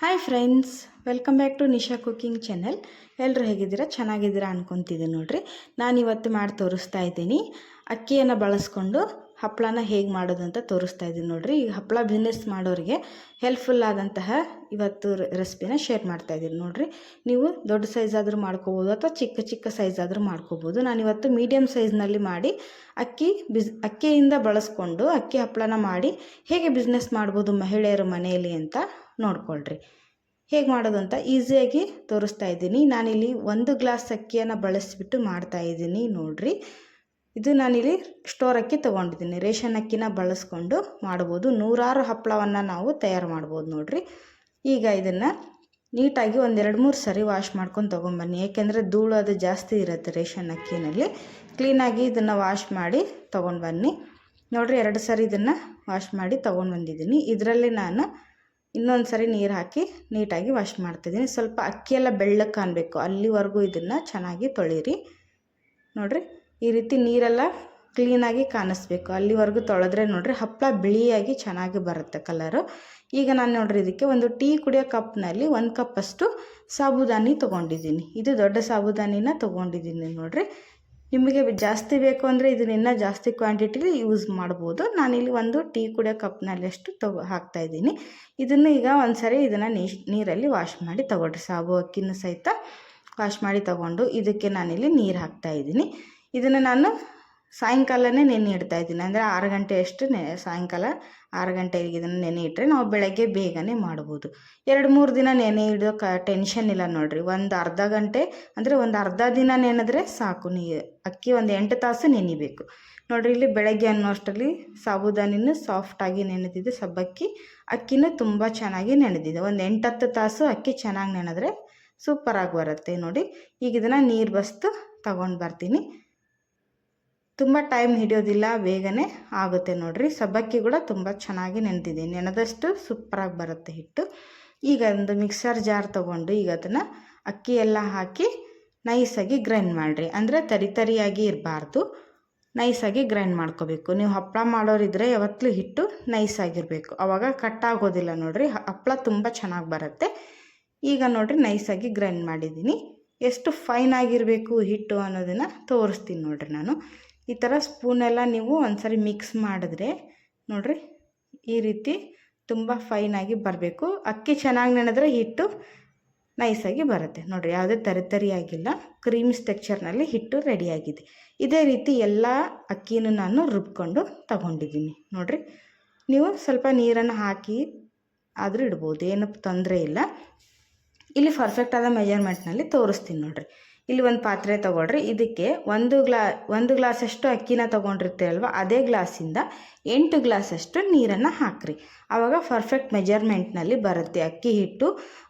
Hi friends, welcome back to Nisha cooking channel. ಎಲ್ಲರೂ ಹೇಗಿದ್ದೀರಾ? ಚೆನ್ನಾಗಿದ್ದೀರಾ ಅನ್ಕೊತಿದ್ದೀನಿ. ನೋಡಿರಿ, ನಾನಿವತ್ತು ಮಾಡಿ ತೋರಿಸ್ತಾ ಇದ್ದೀನಿ. ಅಕ್ಕಿಯನ್ನು ಬಳಸ್ಕೊಂಡು ಹಪ್ಪಳನ ಹೇಗೆ ಮಾಡೋದು ಅಂತ ತೋರಿಸ್ತಾ ಇದ್ದೀನಿ. ನೋಡಿರಿ, ಈ ಹಪ್ಪಳ ಬಿಸ್ನೆಸ್ ಮಾಡೋರಿಗೆ ಹೆಲ್ಪ್ಫುಲ್ ಆದಂತಹ ಇವತ್ತು ರೆಸಿಪಿನ ಶೇರ್ ಮಾಡ್ತಾ ಇದ್ದೀನಿ. ನೋಡಿರಿ, ನೀವು ದೊಡ್ಡ ಸೈಜ್ ಆದರೂ ಮಾಡ್ಕೋಬೋದು ಅಥವಾ ಚಿಕ್ಕ ಚಿಕ್ಕ ಸೈಜ್ ಆದರೂ ಮಾಡ್ಕೋಬೋದು. ನಾನಿವತ್ತು ಮೀಡಿಯಮ್ ಸೈಜ್ನಲ್ಲಿ ಮಾಡಿ ಅಕ್ಕಿಯಿಂದ ಬಳಸ್ಕೊಂಡು ಅಕ್ಕಿ ಹಪ್ಪಳನ ಮಾಡಿ ಹೇಗೆ ಬಿಸ್ನೆಸ್ ಮಾಡ್ಬೋದು ಮಹಿಳೆಯರು ಮನೆಯಲ್ಲಿ ಅಂತ ನೋಡ್ಕೊಳ್ರಿ. ಹೇಗೆ ಮಾಡೋದು ಅಂತ ಈಸಿಯಾಗಿ ತೋರಿಸ್ತಾ ಇದ್ದೀನಿ. ನಾನಿಲ್ಲಿ 1 ಗ್ಲಾಸ್ ಅಕ್ಕಿಯನ್ನು ಬಳಸಿಬಿಟ್ಟು ಮಾಡ್ತಾ ಇದ್ದೀನಿ. ನೋಡಿರಿ, ಇದು ನಾನಿಲ್ಲಿ ಸ್ಟೋರ್ ಅಕ್ಕಿ ತೊಗೊಂಡಿದ್ದೀನಿ. ರೇಷನ್ ಅಕ್ಕಿನ ಬಳಸ್ಕೊಂಡು ಮಾಡ್ಬೋದು. ನೂರಾರು ಹಪ್ಪಳವನ್ನು ನಾವು ತಯಾರು ಮಾಡ್ಬೋದು. ನೋಡಿರಿ, ಈಗ ಇದನ್ನು ನೀಟಾಗಿ 1-2-3 ಸರಿ ವಾಶ್ ಮಾಡ್ಕೊಂಡು ತೊಗೊಂಬನ್ನಿ. ಏಕೆಂದರೆ ಧೂಳು ಅದು ಜಾಸ್ತಿ ಇರುತ್ತೆ ರೇಷನ್ ಅಕ್ಕಿನಲ್ಲಿ. ಕ್ಲೀನಾಗಿ ಇದನ್ನು ವಾಶ್ ಮಾಡಿ ತೊಗೊಂಡು ಬನ್ನಿ. ನೋಡಿರಿ, 2 ಸರಿ ಇದನ್ನು ವಾಶ್ ಮಾಡಿ ತೊಗೊಂಡು ಬಂದಿದ್ದೀನಿ. ಇದರಲ್ಲಿ ನಾನು ಇನ್ನೊಂದು ಸರಿ ನೀರು ಹಾಕಿ ನೀಟಾಗಿ ವಾಶ್ ಮಾಡ್ತಿದ್ದೀನಿ. ಸ್ವಲ್ಪ ಅಕ್ಕಿಯೆಲ್ಲ ಬೆಳ್ಳಗೆ ಕಾಣಬೇಕು, ಅಲ್ಲಿವರೆಗೂ ಇದನ್ನು ಚೆನ್ನಾಗಿ ತೊಳೀರಿ. ನೋಡಿರಿ, ಈ ರೀತಿ ನೀರೆಲ್ಲ ಕ್ಲೀನಾಗಿ ಕಾಣಿಸ್ಬೇಕು, ಅಲ್ಲಿವರೆಗೂ ತೊಳೆದ್ರೆ ನೋಡಿರಿ ಹಪ್ಪಳ ಬಿಳಿಯಾಗಿ ಚೆನ್ನಾಗಿ ಬರುತ್ತೆ ಕಲರು. ಈಗ ನಾನು ನೋಡಿರಿ ಇದಕ್ಕೆ ಒಂದು ಟೀ ಕುಡಿಯೋ ಕಪ್ನಲ್ಲಿ 1 ಕಪ್ಪಷ್ಟು ಸಾಬುದಾನಿ ತೊಗೊಂಡಿದ್ದೀನಿ. ಇದು ದೊಡ್ಡ ಸಾಬುದಾನಿನ ತೊಗೊಂಡಿದ್ದೀನಿ. ನೋಡಿರಿ, ನಿಮಗೆ ಜಾಸ್ತಿ ಬೇಕು ಅಂದರೆ ಇದನ್ನ ಇನ್ನೂ ಜಾಸ್ತಿ ಕ್ವಾಂಟಿಟಿಲಿ ಯೂಸ್ ಮಾಡ್ಬೋದು. ನಾನಿಲ್ಲಿ ಒಂದು ಟೀ ಕುಡಿಯೋ ಕಪ್ನಲ್ಲಷ್ಟು ಹಾಕ್ತಾಯಿದ್ದೀನಿ. ಇದನ್ನು ಈಗ ಒಂದು ಸರಿ ಇದನ್ನು ನೀರಲ್ಲಿ ವಾಶ್ ಮಾಡಿ ತೊಗೊಳ್ರಿ. ಸಾಬು ಅಕ್ಕಿನೂ ಸಹಿತ ವಾಶ್ ಮಾಡಿ ತೊಗೊಂಡು ಇದಕ್ಕೆ ನಾನಿಲ್ಲಿ ನೀರು ಹಾಕ್ತಾಯಿದ್ದೀನಿ. ಇದನ್ನು ನಾನು ಸಾಯಂಕಾಲನೇ ನೆನೆ ಇಡ್ತಾಯಿದ್ದೀನಿ. ಅಂದರೆ 6 ಗಂಟೆಯಷ್ಟು ಸಾಯಂಕಾಲ 6 ಗಂಟೆಗೆ ಇದನ್ನು ನೆನೆ ಇಟ್ಟರೆ ನಾವು ಬೆಳಗ್ಗೆ ಬೇಗನೆ ಮಾಡ್ಬೋದು. 2-3 ದಿನ ನೆನೆ ಇಡೋ ಟೆನ್ಷನ್ ಇಲ್ಲ. ನೋಡಿರಿ, ಒಂದು ಅರ್ಧ ಗಂಟೆ ಅಂದರೆ ಒಂದು ಅರ್ಧ ದಿನ ನೆನೆದ್ರೆ ಸಾಕು. ಅಕ್ಕಿ ಒಂದು 8 ತಾಸು ನೆನಿಬೇಕು. ನೋಡಿರಿ, ಇಲ್ಲಿ ಬೆಳಗ್ಗೆ ಅನ್ನೋಷ್ಟರಲ್ಲಿ ಸಾಬುದಾನಿನೂ ಸಾಫ್ಟಾಗಿ ನೆನೆದಿದೆ, ಸಬ್ಬಕ್ಕಿ ಅಕ್ಕಿನೂ ತುಂಬ ಚೆನ್ನಾಗಿ ನೆನೆದಿದೆ. ಒಂದು 8-10 ತಾಸು ಅಕ್ಕಿ ಚೆನ್ನಾಗಿ ನೆನೆದ್ರೆ ಸೂಪರಾಗಿ ಬರುತ್ತೆ. ನೋಡಿ, ಈಗ ಇದನ್ನು ನೀರು ಬಸ್ತು ತಗೊಂಡು ಬರ್ತೀನಿ. ತುಂಬ ಟೈಮ್ ಹಿಡಿಯೋದಿಲ್ಲ, ಬೇಗನೆ ಆಗುತ್ತೆ. ನೋಡಿರಿ, ಸಬ್ಬಕ್ಕಿ ಕೂಡ ತುಂಬ ಚೆನ್ನಾಗಿ ನೆನೆದಿದೆ. ನೆನೆದಷ್ಟು ಸೂಪರಾಗಿ ಬರುತ್ತೆ ಹಿಟ್ಟು. ಈಗ ಒಂದು ಮಿಕ್ಸರ್ ಜಾರ್ ತೊಗೊಂಡು ಈಗ ಅದನ್ನು ಅಕ್ಕಿ ಎಲ್ಲ ಹಾಕಿ ನೈಸಾಗಿ ಗ್ರೈಂಡ್ ಮಾಡಿರಿ. ಅಂದರೆ ತರಿಯಾಗಿ ಇರಬಾರ್ದು, ನೈಸಾಗಿ ಗ್ರೈಂಡ್ ಮಾಡ್ಕೋಬೇಕು. ನೀವು ಹಪ್ಪಳ ಮಾಡೋರಿದ್ರೆ ಯಾವತ್ತೂ ಹಿಟ್ಟು ನೈಸಾಗಿರಬೇಕು, ಆವಾಗ ಕಟ್ಟಾಗೋದಿಲ್ಲ. ನೋಡಿರಿ, ಹಪ್ಪಳ ತುಂಬ ಚೆನ್ನಾಗಿ ಬರುತ್ತೆ. ಈಗ ನೋಡಿರಿ, ನೈಸಾಗಿ ಗ್ರೈಂಡ್ ಮಾಡಿದ್ದೀನಿ. ಎಷ್ಟು ಫೈನ್ ಆಗಿರಬೇಕು ಹಿಟ್ಟು ಅನ್ನೋದನ್ನು ತೋರಿಸ್ತೀನಿ. ನೋಡಿರಿ, ನಾನು ಈ ಥರ ಸ್ಪೂನೆಲ್ಲ ನೀವು ಒಂದ್ಸರಿ ಮಿಕ್ಸ್ ಮಾಡಿದ್ರೆ ನೋಡಿರಿ ಈ ರೀತಿ ತುಂಬ ಫೈನಾಗಿ ಬರಬೇಕು. ಅಕ್ಕಿ ಚೆನ್ನಾಗಿ ನೆನೆದ್ರೆ ಹಿಟ್ಟು ನೈಸಾಗಿ ಬರುತ್ತೆ. ನೋಡಿರಿ, ಯಾವುದೇ ತರಿಯಾಗಿಲ್ಲ, ಕ್ರೀಮ್ಸ್ ಟೆಕ್ಸ್ಚರ್ನಲ್ಲಿ ಹಿಟ್ಟು ರೆಡಿಯಾಗಿದೆ. ಇದೇ ರೀತಿ ಎಲ್ಲ ಅಕ್ಕಿನೂ ನಾನು ರುಬ್ಕೊಂಡು ತಗೊಂಡಿದ್ದೀನಿ. ನೋಡಿರಿ, ನೀವು ಸ್ವಲ್ಪ ನೀರನ್ನು ಹಾಕಿ ಆದರೂ ಇಡ್ಬೋದು, ಏನು ತೊಂದರೆ ಇಲ್ಲ. ಇಲ್ಲಿ ಪರ್ಫೆಕ್ಟಾದ ಮೆಜರ್ಮೆಂಟ್ನಲ್ಲಿ ತೋರಿಸ್ತೀನಿ. ನೋಡಿರಿ, ಇಲ್ಲಿ ಒಂದು ಪಾತ್ರೆ ತೊಗೊಳ್ರಿ. ಇದಕ್ಕೆ 1 ಗ್ಲಾಸಷ್ಟು ಅಕ್ಕಿನ ತೊಗೊಂಡಿರ್ತೀರಲ್ವ, ಅದೇ ಗ್ಲಾಸಿಂದ 8 ಗ್ಲಾಸಷ್ಟು ನೀರನ್ನು ಹಾಕ್ರಿ. ಆವಾಗ ಪರ್ಫೆಕ್ಟ್ ಮೆಜರ್ಮೆಂಟ್ನಲ್ಲಿ ಬರುತ್ತೆ ಅಕ್ಕಿ ಹಿಟ್ಟು.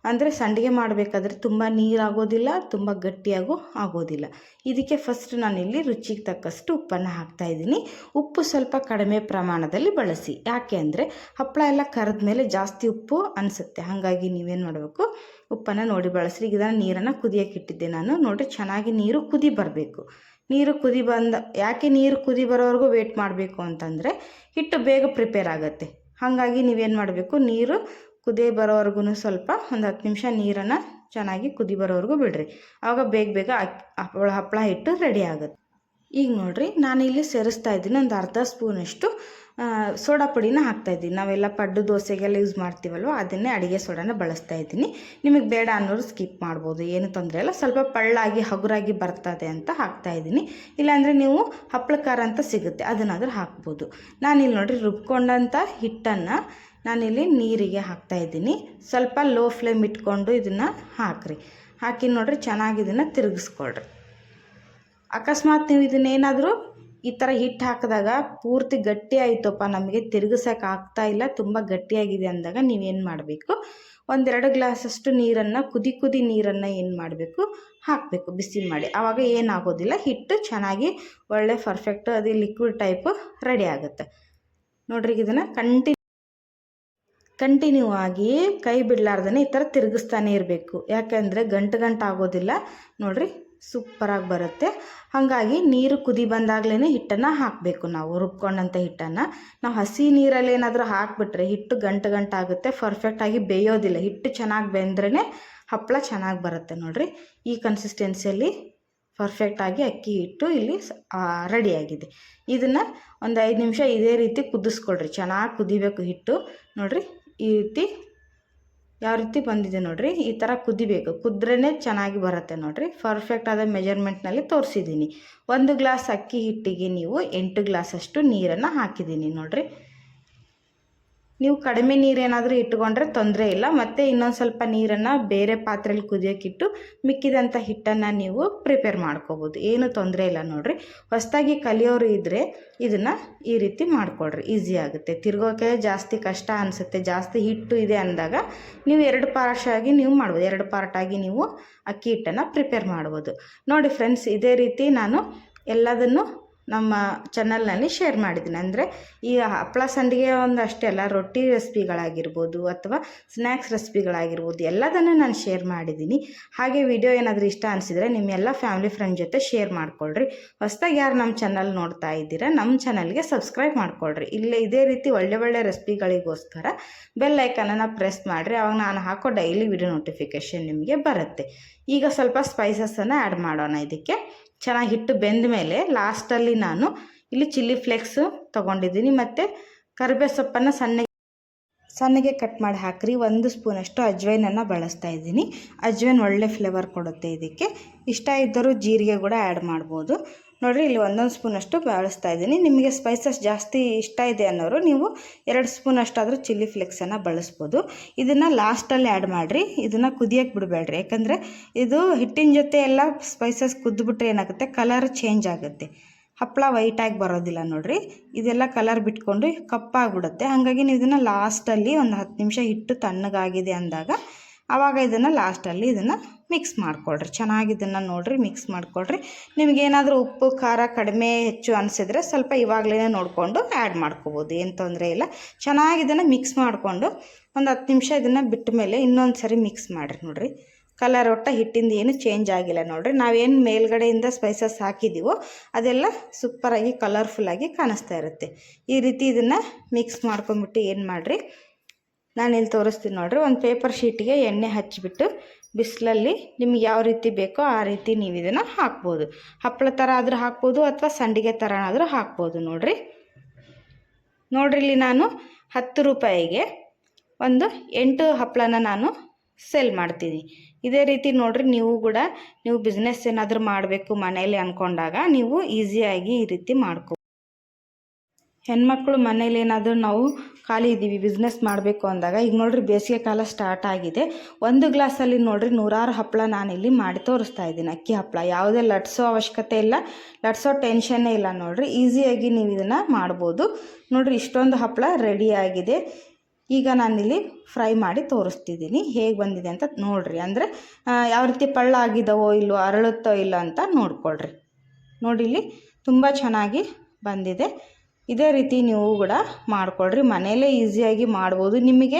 ಅಂದರೆ ಸಂಡಿಗೆ ಮಾಡಬೇಕಾದ್ರೆ ತುಂಬ ನೀರಾಗೋದಿಲ್ಲ, ತುಂಬ ಗಟ್ಟಿಯಾಗೂ ಆಗೋದಿಲ್ಲ. ಇದಕ್ಕೆ ಫಸ್ಟ್ ನಾನಿಲ್ಲಿ ರುಚಿಗೆ ತಕ್ಕಷ್ಟು ಉಪ್ಪನ್ನು ಹಾಕ್ತಾಯಿದ್ದೀನಿ. ಉಪ್ಪು ಸ್ವಲ್ಪ ಕಡಿಮೆ ಪ್ರಮಾಣದಲ್ಲಿ ಬಳಸಿ. ಯಾಕೆ ಅಂದರೆ ಹಪ್ಪಳ ಎಲ್ಲ ಕರೆದ ಮೇಲೆ ಜಾಸ್ತಿ ಉಪ್ಪು ಅನಿಸುತ್ತೆ. ಹಾಗಾಗಿ ನೀವೇನು ಮಾಡಬೇಕು, ಉಪ್ಪನ್ನು ನೋಡಿ ಬಳಸ್ರಿ. ಇದನ್ನು ನೀರನ್ನು ಕುದಿಯೋಕೆ ಇಟ್ಟಿದ್ದೆ ನಾನು. ನೋಡಿ, ಚೆನ್ನಾಗಿ ನೀರು ಕುದಿ ಬರಬೇಕು. ನೀರು ಕುದಿ ಯಾಕೆ ನೀರು ಕುದಿ ಬರೋವರೆಗೂ ವೇಟ್ ಮಾಡಬೇಕು ಅಂತಂದರೆ ಹಿಟ್ಟು ಬೇಗ ಪ್ರಿಪೇರ್ ಆಗುತ್ತೆ. ಹಾಗಾಗಿ ನೀವೇನು ಮಾಡಬೇಕು, ನೀರು ಕುದಿ ಬರೋವರೆಗೂ ಸ್ವಲ್ಪ ಒಂದು 10 ನಿಮಿಷ ನೀರನ್ನು ಚೆನ್ನಾಗಿ ಕುದಿ ಬರೋವರೆಗೂ ಬಿಡ್ರಿ. ಆವಾಗ ಬೇಗ ಹಪ್ಪಳ ಹಿಟ್ಟು ರೆಡಿ ಆಗುತ್ತೆ. ಈಗ ನೋಡಿರಿ, ನಾನಿಲ್ಲಿ ಸೇರಿಸ್ತಾ ಇದ್ದೀನಿ ಒಂದು ಅರ್ಧ ಸ್ಪೂನಷ್ಟು ಸೋಡಾ ಪುಡಿನ ಹಾಕ್ತಾಯಿದ್ದೀನಿ. ನಾವೆಲ್ಲ ಪಡ್ಡು ದೋಸೆಗೆಲ್ಲ ಯೂಸ್ ಮಾಡ್ತೀವಲ್ವ, ಅದನ್ನೇ ಅಡುಗೆ ಸೋಡಾನ ಬಳಸ್ತಾ ಇದ್ದೀನಿ. ನಿಮಗೆ ಬೇಡ ಅನ್ನೋರು ಸ್ಕಿಪ್ ಮಾಡ್ಬೋದು, ಏನು ತೊಂದರೆ ಇಲ್ಲ. ಸ್ವಲ್ಪ ಪಳ್ಳಾಗಿ ಹಗುರಾಗಿ ಬರ್ತದೆ ಅಂತ ಹಾಕ್ತಾಯಿದ್ದೀನಿ. ಇಲ್ಲಾಂದರೆ ನೀವು ಹಪ್ಪಳ ಖಾರ ಅಂತ ಸಿಗುತ್ತೆ, ಅದನ್ನಾದರೂ ಹಾಕ್ಬೋದು. ನಾನಿಲ್ಲಿ ನೋಡಿರಿ ರುಬ್ಕೊಂಡಂಥ ಹಿಟ್ಟನ್ನು ನಾನಿಲ್ಲಿ ನೀರಿಗೆ ಹಾಕ್ತಾಯಿದ್ದೀನಿ. ಸ್ವಲ್ಪ ಲೋ ಫ್ಲೇಮ್ ಇಟ್ಕೊಂಡು ಇದನ್ನು ಹಾಕಿ ನೋಡಿರಿ, ಚೆನ್ನಾಗಿ ಇದನ್ನು ತಿರುಗಿಸ್ಕೊಳ್ರಿ. ಅಕಸ್ಮಾತ್ ನೀವು ಇದನ್ನೇನಾದರೂ ಈ ಥರ ಹಿಟ್ಟು ಹಾಕಿದಾಗ ಪೂರ್ತಿ ಗಟ್ಟಿ ಆಯಿತಪ್ಪ, ನಮಗೆ ತಿರುಗಿಸೋಕೆ ಆಗ್ತಾಯಿಲ್ಲ, ತುಂಬ ಗಟ್ಟಿಯಾಗಿದೆ ಅಂದಾಗ ನೀವೇನು ಮಾಡಬೇಕು, 1-2 ಗ್ಲಾಸಷ್ಟು ನೀರನ್ನು ಕುದಿ ನೀರನ್ನು ಏನು ಮಾಡಬೇಕು, ಹಾಕಬೇಕು ಬಿಸಿ ಮಾಡಿ. ಆವಾಗ ಏನಾಗೋದಿಲ್ಲ, ಹಿಟ್ಟು ಚೆನ್ನಾಗಿ ಒಳ್ಳೆ ಪರ್ಫೆಕ್ಟು ಅದು ಲಿಕ್ವಿಡ್ ಟೈಪು ರೆಡಿ ಆಗುತ್ತೆ. ನೋಡ್ರಿ, ಇದನ್ನು ಕಂಟಿನ್ಯೂ ಆಗಿ ಕೈ ಬಿಡಲಾರ್ದೇ ಈ ಥರ ತಿರುಗಿಸ್ತಾನೆ ಇರಬೇಕು. ಯಾಕೆಂದರೆ ಗಂಟು ಆಗೋದಿಲ್ಲ. ನೋಡಿರಿ, ಸೂಪರಾಗಿ ಬರುತ್ತೆ. ಹಾಗಾಗಿ ನೀರು ಕುದಿ ಬಂದಾಗಲೇ ಹಿಟ್ಟನ್ನು ಹಾಕಬೇಕು. ನಾವು ರುಬ್ಕೊಂಡಂಥ ಹಿಟ್ಟನ್ನು ನಾವು ಹಸಿ ನೀರಲ್ಲಿ ಏನಾದರೂ ಹಾಕಿಬಿಟ್ರೆ ಹಿಟ್ಟು ಗಂಟು ಗಂಟಾಗುತ್ತೆ, ಪರ್ಫೆಕ್ಟಾಗಿ ಬೇಯೋದಿಲ್ಲ. ಹಿಟ್ಟು ಚೆನ್ನಾಗಿ ಬೆಂದ್ರೇ ಹಪ್ಪಳ ಚೆನ್ನಾಗಿ ಬರುತ್ತೆ ನೋಡಿರಿ. ಈ ಕನ್ಸಿಸ್ಟೆನ್ಸಿಯಲ್ಲಿ ಪರ್ಫೆಕ್ಟಾಗಿ ಅಕ್ಕಿ ಹಿಟ್ಟು ಇಲ್ಲಿ ರೆಡಿಯಾಗಿದೆ. ಇದನ್ನು ಒಂದು 5 ನಿಮಿಷ ಇದೇ ರೀತಿ ಕುದಿಸ್ಕೊಳ್ರಿ. ಚೆನ್ನಾಗಿ ಕುದಿಬೇಕು ಹಿಟ್ಟು ನೋಡಿರಿ. ಈ ರೀತಿ ಯಾವ ರೀತಿ ಬಂದಿದೆ ನೋಡಿರಿ, ಈ ಥರ ಕುದಿಬೇಕು. ಕುದ್ರೇ ಚೆನ್ನಾಗಿ ಬರುತ್ತೆ ನೋಡಿರಿ. ಪರ್ಫೆಕ್ಟ್ ಆದ ಮೆಜರ್ಮೆಂಟ್ನಲ್ಲಿ ತೋರಿಸಿದ್ದೀನಿ. 1 ಗ್ಲಾಸ್ ಅಕ್ಕಿ ಹಿಟ್ಟಿಗೆ ನೀವು 8 ಗ್ಲಾಸಷ್ಟು ನೀರನ್ನು ಹಾಕಿದ್ದೀನಿ ನೋಡಿರಿ. ನೀವು ಕಡಿಮೆ ನೀರೇನಾದರೂ ಇಟ್ಕೊಂಡ್ರೆ ತೊಂದರೆ ಇಲ್ಲ. ಮತ್ತು ಇನ್ನೊಂದು ಸ್ವಲ್ಪ ನೀರನ್ನು ಬೇರೆ ಪಾತ್ರೆಯಲ್ಲಿ ಕುದಿಯೋಕ್ಕಿಟ್ಟು ಮಿಕ್ಕಿದಂಥ ಹಿಟ್ಟನ್ನು ನೀವು ಪ್ರಿಪೇರ್ ಮಾಡ್ಕೋಬೋದು. ಏನು ತೊಂದರೆ ಇಲ್ಲ ನೋಡಿರಿ. ಹೊಸದಾಗಿ ಕಲಿಯೋರು ಇದ್ದರೆ ಇದನ್ನು ಈ ರೀತಿ ಮಾಡಿಕೊಡ್ರಿ, ಈಸಿ ಆಗುತ್ತೆ. ತಿರ್ಗೋಕೆ ಜಾಸ್ತಿ ಕಷ್ಟ ಅನಿಸುತ್ತೆ. ಜಾಸ್ತಿ ಹಿಟ್ಟು ಇದೆ ಅಂದಾಗ ನೀವು 2 ಪಾರ್ಟಾಗಿ ನೀವು ಮಾಡ್ಬೋದು. 2 ಪಾರ್ಟಾಗಿ ನೀವು ಅಕ್ಕಿ ಹಿಟ್ಟನ್ನು ಪ್ರಿಪೇರ್ ಮಾಡ್ಬೋದು. ನೋಡಿ ಫ್ರೆಂಡ್ಸ್, ಇದೇ ರೀತಿ ನಾನು ಎಲ್ಲದನ್ನು ನಮ್ಮ ಚಾನಲ್ನಲ್ಲಿ ಶೇರ್ ಮಾಡಿದ್ದೀನಿ. ಅಂದರೆ ಈ ಹಪ್ಪಳ ಸಂಡಿಗೆ ಒಂದು ಅಷ್ಟೇ ಅಲ್ಲ, ರೊಟ್ಟಿ ರೆಸಿಪಿಗಳಾಗಿರ್ಬೋದು ಅಥವಾ ಸ್ನ್ಯಾಕ್ಸ್ ರೆಸಿಪಿಗಳಾಗಿರ್ಬೋದು ಎಲ್ಲದನ್ನು ನಾನು ಶೇರ್ ಮಾಡಿದ್ದೀನಿ. ಹಾಗೆ ವಿಡಿಯೋ ಏನಾದರೂ ಇಷ್ಟ ಅನಿಸಿದರೆ ನಿಮ್ಮೆಲ್ಲ ಫ್ಯಾಮಿಲಿ ಫ್ರೆಂಡ್ ಜೊತೆ ಶೇರ್ ಮಾಡಿಕೊಳ್ರಿ. ಹೊಸದಾಗಿ ಯಾರು ನಮ್ಮ ಚಾನಲ್ ನೋಡ್ತಾ ಇದ್ದೀರಾ ನಮ್ಮ ಚಾನಲ್ಗೆ ಸಬ್ಸ್ಕ್ರೈಬ್ ಮಾಡಿಕೊಳ್ರಿ. ಇಲ್ಲೇ ಇದೇ ರೀತಿ ಒಳ್ಳೆ ರೆಸಿಪಿಗಳಿಗೋಸ್ಕರ ಬೆಲ್ ಐಕನನ್ನು ಪ್ರೆಸ್ ಮಾಡಿರಿ. ಆವಾಗ ನಾನು ಹಾಕೋ ಡೈಲಿ ವಿಡಿಯೋ ನೋಟಿಫಿಕೇಷನ್ ನಿಮಗೆ ಬರುತ್ತೆ. ಈಗ ಸ್ವಲ್ಪ ಸ್ಪೈಸಸನ್ನು ಆ್ಯಡ್ ಮಾಡೋಣ. ಇದಕ್ಕೆ ಚೆನ್ನಾಗಿ ಹಿಟ್ಟು ಬೆಂದ ಮೇಲೆ ಲಾಸ್ಟಲ್ಲಿ ನಾನು ಇಲ್ಲಿ ಚಿಲ್ಲಿ ಫ್ಲೇಕ್ಸು ತೊಗೊಂಡಿದ್ದೀನಿ ಮತ್ತು ಕರಿಬೇವು ಸೊಪ್ಪನ್ನು ಸಣ್ಣಗೆ ಕಟ್ ಮಾಡಿ ಹಾಕ್ರಿ. 1 ಸ್ಪೂನಷ್ಟು ಅಜ್ವೈನನ್ನು ಬಳಸ್ತಾ ಇದ್ದೀನಿ. ಅಜ್ವೈನ್ ಒಳ್ಳೆ ಫ್ಲೇವರ್ ಕೊಡುತ್ತೆ. ಇದಕ್ಕೆ ಇಷ್ಟ ಇದ್ದರೂ ಜೀರಿಗೆ ಕೂಡ ಆ್ಯಡ್ ಮಾಡ್ಬೋದು ನೋಡಿರಿ. ಇಲ್ಲಿ 1 ಸ್ಪೂನಷ್ಟು ಬಳಸ್ತಾ ಇದ್ದೀನಿ. ನಿಮಗೆ ಸ್ಪೈಸಸ್ ಜಾಸ್ತಿ ಇಷ್ಟ ಇದೆ ಅನ್ನೋರು ನೀವು 2 ಸ್ಪೂನಷ್ಟಾದರೂ ಚಿಲ್ಲಿ ಫ್ಲೇಕ್ಸನ್ನು ಬಳಸ್ಬೋದು. ಇದನ್ನು ಲಾಸ್ಟಲ್ಲಿ ಆ್ಯಡ್ ಮಾಡಿರಿ. ಇದನ್ನು ಕುದಿಯೋಕ್ಕೆ ಬಿಡಬೇಡ್ರಿ. ಯಾಕಂದರೆ ಇದು ಹಿಟ್ಟಿನ ಜೊತೆ ಎಲ್ಲ ಸ್ಪೈಸಸ್ ಕುದ್ದುಬಿಟ್ರೆ ಏನಾಗುತ್ತೆ, ಕಲರ್ ಚೇಂಜ್ ಆಗುತ್ತೆ. ಹಪ್ಪಳ ವೈಟಾಗಿ ಬರೋದಿಲ್ಲ ನೋಡಿರಿ. ಇದೆಲ್ಲ ಕಲರ್ ಬಿಟ್ಕೊಂಡು ಕಪ್ಪಾಗಿಬಿಡುತ್ತೆ. ಹಾಗಾಗಿ ನೀವು ಇದನ್ನು ಲಾಸ್ಟಲ್ಲಿ ಒಂದು 10 ನಿಮಿಷ ಹಿಟ್ಟು ತಣ್ಣಗಾಗಿದೆ ಅಂದಾಗ ಆವಾಗ ಇದನ್ನು ಲಾಸ್ಟಲ್ಲಿ ಇದನ್ನು ಮಿಕ್ಸ್ ಮಾಡಿಕೊಳ್ರಿ. ಚೆನ್ನಾಗಿ ಇದನ್ನು ನೋಡಿರಿ ಮಿಕ್ಸ್ ಮಾಡಿಕೊಳ್ರಿ. ನಿಮಗೇನಾದರೂ ಉಪ್ಪು ಖಾರ ಕಡಿಮೆ ಹೆಚ್ಚು ಅನಿಸಿದ್ರೆ ಸ್ವಲ್ಪ ಇವಾಗಲೇ ನೋಡಿಕೊಂಡು ಆ್ಯಡ್ ಮಾಡ್ಕೋಬೋದು, ಏನು ತೊಂದರೆ ಇಲ್ಲ. ಚೆನ್ನಾಗಿ ಇದನ್ನು ಮಿಕ್ಸ್ ಮಾಡಿಕೊಂಡು ಒಂದು 10 ನಿಮಿಷ ಇದನ್ನು ಬಿಟ್ಟ ಮೇಲೆ ಇನ್ನೊಂದು ಸರಿ ಮಿಕ್ಸ್ ಮಾಡಿರಿ ನೋಡಿರಿ. ಕಲರ್ ಹಿಟ್ಟಿಂದ ಏನು ಚೇಂಜ್ ಆಗಿಲ್ಲ ನೋಡಿರಿ. ನಾವೇನು ಮೇಲ್ಗಡೆಯಿಂದ ಸ್ಪೈಸಸ್ ಹಾಕಿದ್ದೀವೋ ಅದೆಲ್ಲ ಸೂಪರಾಗಿ ಕಲರ್ಫುಲ್ಲಾಗಿ ಕಾಣಿಸ್ತಾ ಇರುತ್ತೆ. ಈ ರೀತಿ ಇದನ್ನು ಮಿಕ್ಸ್ ಮಾಡ್ಕೊಂಬಿಟ್ಟು ಏನು ಮಾಡಿರಿ, ನಾನಿಲ್ಲಿ ತೋರಿಸ್ತೀನಿ ನೋಡಿರಿ. ಒಂದು ಪೇಪರ್ ಶೀಟಿಗೆ ಎಣ್ಣೆ ಹಚ್ಚಿಬಿಟ್ಟು ಬಿಸಿಲಲ್ಲಿ ನಿಮ್ಗೆ ಯಾವ ರೀತಿ ಬೇಕೋ ಆ ರೀತಿ ನೀವು ಇದನ್ನು ಹಾಕ್ಬೋದು. ಹಪ್ಪಳ ಥರ ಆದರೂ ಹಾಕ್ಬೋದು ಅಥವಾ ಸಂಡಿಗೆ ಥರ ಆದರೂ ಹಾಕ್ಬೋದು ನೋಡಿರಿ. ಇಲ್ಲಿ ನಾನು 10 ರೂಪಾಯಿಗೆ ಒಂದು 8 ಹಪ್ಪಳನ ನಾನು ಸೇಲ್ ಮಾಡ್ತೀನಿ. ಇದೇ ರೀತಿ ನೋಡಿರಿ, ನೀವು ಬಿಸ್ನೆಸ್ ಏನಾದರೂ ಮಾಡಬೇಕು ಮನೆಯಲ್ಲಿ ಅಂದ್ಕೊಂಡಾಗ ನೀವು ಈಸಿಯಾಗಿ ಈ ರೀತಿ ಮಾಡ್ಕೊ. ಹೆಣ್ಮಕ್ಳು ಮನೇಲಿ ಏನಾದರೂ ನಾವು ಖಾಲಿ ಇದ್ದೀವಿ ಬಿಸ್ನೆಸ್ ಮಾಡಬೇಕು ಅಂದಾಗ, ಈಗ ನೋಡಿರಿ ಬೇಸಿಗೆ ಕಾಲ ಸ್ಟಾರ್ಟ್ ಆಗಿದೆ. 1 ಗ್ಲಾಸಲ್ಲಿ ನೋಡಿರಿ 100 ಹಪ್ಪಳ ನಾನಿಲ್ಲಿ ಮಾಡಿ ತೋರಿಸ್ತಾ ಇದ್ದೀನಿ. ಅಕ್ಕಿ ಹಪ್ಪಳ ಯಾವುದೇ ಲಟ್ಸೋ ಅವಶ್ಯಕತೆ ಇಲ್ಲ, ಲಟ್ಸೋ ಟೆನ್ಷನ್ನೇ ಇಲ್ಲ ನೋಡಿರಿ. ಈಸಿಯಾಗಿ ನೀವು ಇದನ್ನು ಮಾಡ್ಬೋದು ನೋಡಿರಿ. ಇಷ್ಟೊಂದು ಹಪ್ಪಳ ರೆಡಿಯಾಗಿದೆ. ಈಗ ನಾನಿಲ್ಲಿ ಫ್ರೈ ಮಾಡಿ ತೋರಿಸ್ತಿದ್ದೀನಿ ಹೇಗೆ ಬಂದಿದೆ ಅಂತ ನೋಡಿರಿ. ಅಂದರೆ ಯಾವ ರೀತಿ ಪಳ್ಳ ಆಗಿದ್ದಾವೋ ಇಲ್ಲೋ, ಅರಳುತ್ತೋ ಇಲ್ಲ ಅಂತ ನೋಡ್ಕೊಳ್ರಿ. ನೋಡಿ ಇಲ್ಲಿ ತುಂಬ ಚೆನ್ನಾಗಿ ಬಂದಿದೆ. ಇದೇ ರೀತಿ ನೀವು ಕೂಡ ಮಾಡ್ಕೊಳ್ರಿ. ಮನೆಯಲ್ಲೇ ಈಸಿಯಾಗಿ ಮಾಡ್ಬೋದು. ನಿಮಗೆ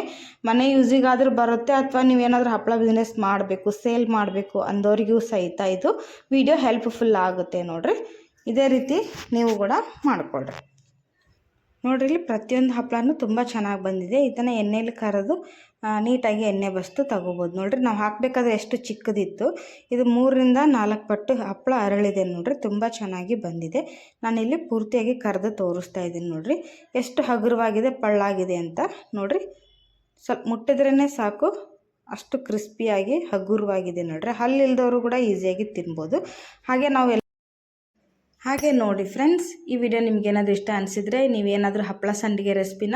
ಮನೆ ಯೂಸಿಗಾದರೂ ಬರುತ್ತೆ ಅಥವಾ ನೀವೇನಾದರೂ ಹಪ್ಪಳ ಬಿಸ್ನೆಸ್ ಮಾಡಬೇಕು, ಸೇಲ್ ಮಾಡಬೇಕು ಅಂದವರಿಗೂ ಸಹಿತ ಇದು ವಿಡಿಯೋ ಹೆಲ್ಪ್ಫುಲ್ ಆಗುತ್ತೆ ನೋಡಿರಿ. ಇದೇ ರೀತಿ ನೀವು ಕೂಡ ಮಾಡಿಕೊಳ್ರಿ. ನೋಡಿರಿ ಇಲ್ಲಿ ಪ್ರತಿಯೊಂದು ಹಪ್ಪಳನೂ ತುಂಬ ಚೆನ್ನಾಗಿ ಬಂದಿದೆ. ಇದನ್ನು ಎಣ್ಣೆಯಲ್ಲಿ ಕರೆದು ನೀಟಾಗಿ ಎಣ್ಣೆ ಬಸ್ತು ತಗೋಬೋದು ನೋಡಿರಿ. ನಾವು ಹಾಕಬೇಕಾದ್ರೆ ಎಷ್ಟು ಚಿಕ್ಕದಿತ್ತು, ಇದು 3 ರಿಂದ 4 ಪಟ್ಟು ಹಪ್ಪಳ ಅರಳಿದೆ ನೋಡಿರಿ. ತುಂಬ ಚೆನ್ನಾಗಿ ಬಂದಿದೆ. ನಾನಿಲ್ಲಿ ಪೂರ್ತಿಯಾಗಿ ಕರೆದು ತೋರಿಸ್ತಾ ಇದ್ದೀನಿ ನೋಡಿರಿ ಎಷ್ಟು ಹಗುರವಾಗಿದೆ ಪಳ್ಳಾಗಿದೆ ಅಂತ ನೋಡಿರಿ. ಸ್ವಲ್ಪ ಮುಟ್ಟಿದ್ರೇ ಸಾಕು ಅಷ್ಟು ಕ್ರಿಸ್ಪಿಯಾಗಿ ಹಗುರವಾಗಿದೆ ನೋಡಿರಿ. ಹಲ್ಲಿಲ್ದವರು ಕೂಡ ಈಸಿಯಾಗಿ ತಿನ್ಬೋದು. ಹಾಗೆ ನೋಡಿ ಫ್ರೆಂಡ್ಸ್, ಈ ವಿಡಿಯೋ ನಿಮಗೇನಾದರೂ ಇಷ್ಟ ಅನಿಸಿದರೆ ನೀವೇನಾದರೂ ಹಪ್ಪಳ ಸಂಡಿಗೆ ರೆಸಿಪಿನ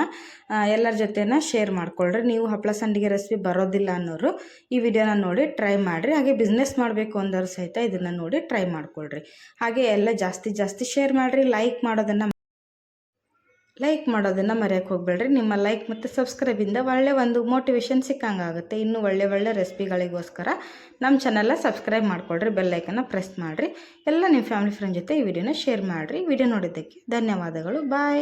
ಎಲ್ಲರ ಜೊತೆನ ಶೇರ್ ಮಾಡ್ಕೊಳ್ರಿ. ನೀವು ಹಪ್ಪಳ ಸಂಡಿಗೆ ರೆಸಿಪಿ ಬರೋದಿಲ್ಲ ಅನ್ನೋರು ಈ ವಿಡಿಯೋನ ನೋಡಿ ಟ್ರೈ ಮಾಡಿರಿ. ಹಾಗೆ ಬಿಸ್ನೆಸ್ ಮಾಡಬೇಕು ಅಂದವರು ಸಹಿತ ಇದನ್ನು ನೋಡಿ ಟ್ರೈ ಮಾಡ್ಕೊಳ್ರಿ. ಹಾಗೆ ಎಲ್ಲ ಜಾಸ್ತಿ ಶೇರ್ ಮಾಡಿರಿ. ಲೈಕ್ ಮಾಡೋದನ್ನು ಮರೆಯೋಕ್ಕೆ ಹೋಗಬೇಡ್ರಿ. ನಿಮ್ಮ ಲೈಕ್ ಮತ್ತು ಸಬ್ಸ್ಕ್ರೈಬಿಂದ ಒಳ್ಳೆ ಒಂದು ಮೋಟಿವೇಶನ್ ಸಿಕ್ಕಂಗಾಗುತ್ತೆ. ಇನ್ನೂ ಒಳ್ಳೆ ರೆಸಿಪಿಗಳಿಗೋಸ್ಕರ ನಮ್ಮ ಚಾನಲ್ನ ಸಬ್ಸ್ಕ್ರೈಬ್ ಮಾಡ್ಕೊಳ್ರಿ. ಬೆಲ್ ಐಕನ್ನ ಪ್ರೆಸ್ ಮಾಡಿರಿ. ಎಲ್ಲ ನಿಮ್ಮ ಫ್ಯಾಮಿಲಿ ಫ್ರೆಂಡ್ ಜೊತೆ ಈ ವಿಡಿಯೋನ ಶೇರ್ ಮಾಡಿರಿ. ವಿಡಿಯೋ ನೋಡಿದ್ದಕ್ಕೆ ಧನ್ಯವಾದಗಳು. ಬಾಯ್.